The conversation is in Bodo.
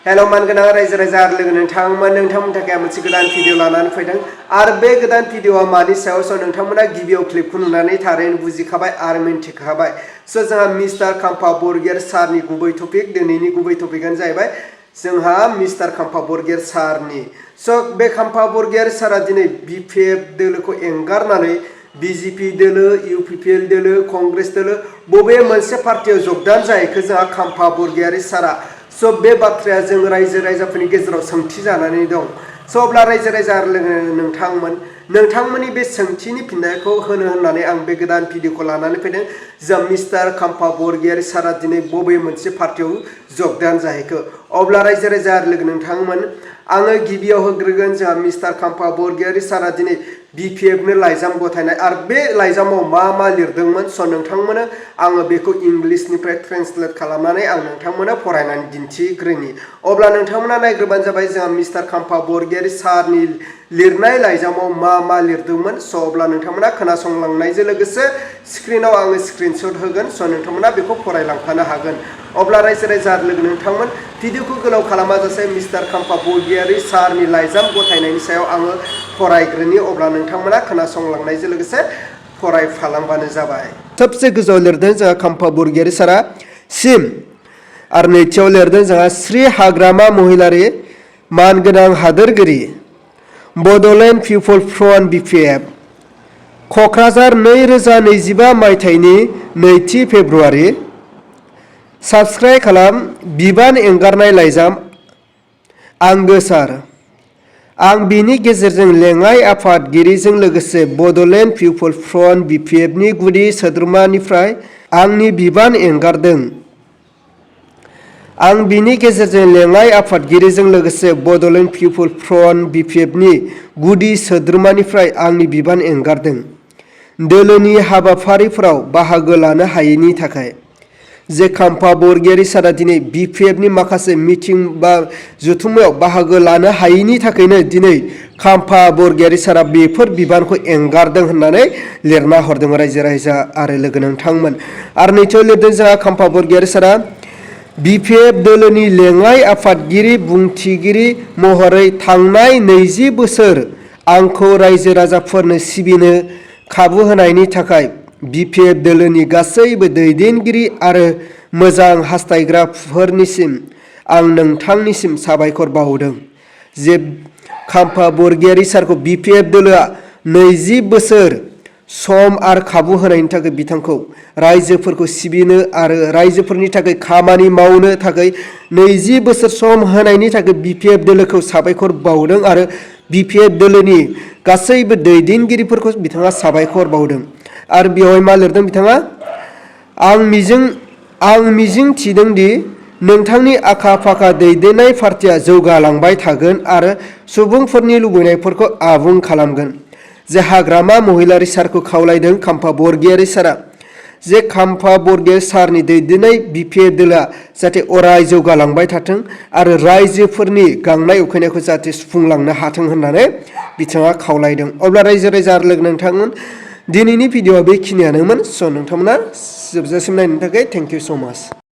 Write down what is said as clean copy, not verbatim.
हेलो मानगोनां रायजो राजा आरो लोगो नोंथांमोननि थाखाय मोनसे गोदान भिडिअ लानानै फैदों आरो बे गोदान भिडिअआ मानि सायाव स' नोंथांमोना गिबियाव क्लिपखौ नुनानै थारैनो बुजिखाबाय आरो मिन्थिखाबाय स' जोंहा मिस्टार काम्पा बरगयारी सारनि गुबै टपिक दिनैनि गुबै टपिकआनो जाहैबाय जोंहा मिस्टार काम्पा बरगयारी सारनि स' बे काम्पा बरगयारी सारा दिनै BPF दोलोखौ एंगारनानै BJP दोलो UPPL दोलो कंग्रेस दोलो बबे मोनसे पार्टियाव जगदान जायैखो जोंहा काम्पा बरगयारी सारा स' बे बाथ्राया जों रायजो राजाफोरनि गेजेराव सोंथि जानानै दं स' अब्ला रायजो राजा आरो नोंथांमोननि बे सोंथिनि फिननायखौ होनो होननानै आं बे गोदान भिडिअखौ लानानै फैदों जों मिस्टार काम्पा बरगयारी सारा दिनै बबे मोनसे पार्टियाव जगदान जाहैखो अब्ला रायजो राजा आरो नोंथांमोन आङो गिबियाव होग्रोगोन जोंहा मिस्टार काम्पा बरगयारी सारा दिनै BPF नो लाइजाम गथायनाय आरो बे लाइजामाव मा लिरदोंमोन स' नोंथांमोनो आङो बेखौ इंलिशनिफ्राय ट्रेन्सलेट खालामनानै आं नोंथांमोनो फरायनानै दिन्थिग्रोनि अब्ला नोंथांमोना नायग्रोबानो जाबाय जोंहा मिस्टार काम्पा बरगयारी सारनि लिरनाय लाइजामाव मा लिरदोंमोन स' अब्ला नोंथांमोना खोनासंलांनायजों लोगोसे स्क्रिनाव आङो स्क्रिनशट होगोन स' नोंथांमोना बेखौ फरायलांफानो हागोन अब्ला रायजो राजा आरो नोंथांमोन भिडिअखौ गोलाव खालामाजासे मिस्टार काम्पा बरगयारी सारनि लाइजाम गथायनायनि सायाव आङो फरायग्रोनि अब्ला नोंथांमोना खोनासंलांनायजों लोगोसे फरायफालांबानो जाबाय सबसे गोजौआव लिरदों जोंहा काम्पा बरगयारी सारा सिम आरो नैथियाव लिरदों जोंहा श्री हाग्रामा महिलारी मानगोनां हादोरगिरि बड'लेण्ड पिपल फ्रन्ट BPF क'क्राझार 2025 मायथाइनि 2 फेब्रुवारि साबस्क्राइब खालाम बिबान एंगारनाय लाइजाम आंगो सार आं बिनि गेजेरजों लेङाइ आफादगिरिजों लोगोसे बड'लेण्ड पिपल फ्रन्ट BPF नि गुदि सोद्रोमानिफ्राय आंनि बिबान एंगारदों आं बिनि गेजेरजों लेङाइ आफादगिरिजों लोगोसे बड'लेण्ड पिपल फ्रन्ट BPF नि गुदि सोद्रोमानिफ्राय आंनि बिबान एंगारदों दोलोनि हाबाफारिफोराव बाहागो लानो हायैनि थाखाय जे काम्पा बरगयारी सारा दिनै BPF नि माखासे मिटिं बा जथुम्मायाव बाहागो लानो हायैनि थाखायनो दिनै काम्पा बरगयारी सारा बेफोर बिबानखौ एंगारदों होननानै लिरना हरदों रायजो राजा आरो लोगो नोंथांमोन आरो नैथियाव लिरदों जोंहा काम्पा बरगयारी सारा BPF दोलोनि लेङाइ आफादगिरि बुंथिगिरि महरै थांनाय 20 बोसोर आंखौ रायजो राजाफोरनो सिबिनो खाबु होनायनि थाखाय BPF दोलोनि गासैबो दैदेनगिरि आरो मोजां हास्थायग्राफोरनिसिम आं नोंथांनिसिम साबायखर बावदों जे काम्पा बरगयारी सारखौ BPF दोलोआ 20 बोसोर सम आरो खाबु होनायनि थाखाय बिथांखौ रायजोफोरखौ सिबिनो आरो रायजोफोरनि थाखाय खामानि मावनो थाखाय 20 बोसोर सम होनायनि थाखाय BPF दोलोखौ साबायखर बावदों आरो BPF दोलोनि गासैबो दैदेनगिरिफोरखौ बिथाङा साबायखर बावदों आरो बेवहाय मा लिरदों बिथाङा आं मिजिं थिदों दि नोंथांनि आखा फाखा दैदेननाय पार्टिया जौगालांबाय थागोन आरो सुबुंफोरनि लुबैनायफोरखौ आबुं खालामगोन जे हाग्रामा महिलारी सारखौ खावलायदों काम्पा बरगयारी सारा जे काम्पा बरगयारी सारनि दैदेननाय BPF दोलोआ जाहाथे अराय जौगालांबाय थाथों आरो रायजोफोरनि गांनाय उखैनायखौ जाहाथे सुफुंलांनो हाथों होननानै बिथाङा खावलायदों अब्ला रायजो राजा आरो लोगो नोंथांमोन दिनैनि भिडिअआ बेखिनियानोमोन स' नोंथांमोना जोबजासिम नायनो थाखाय थेंक इउ स' माच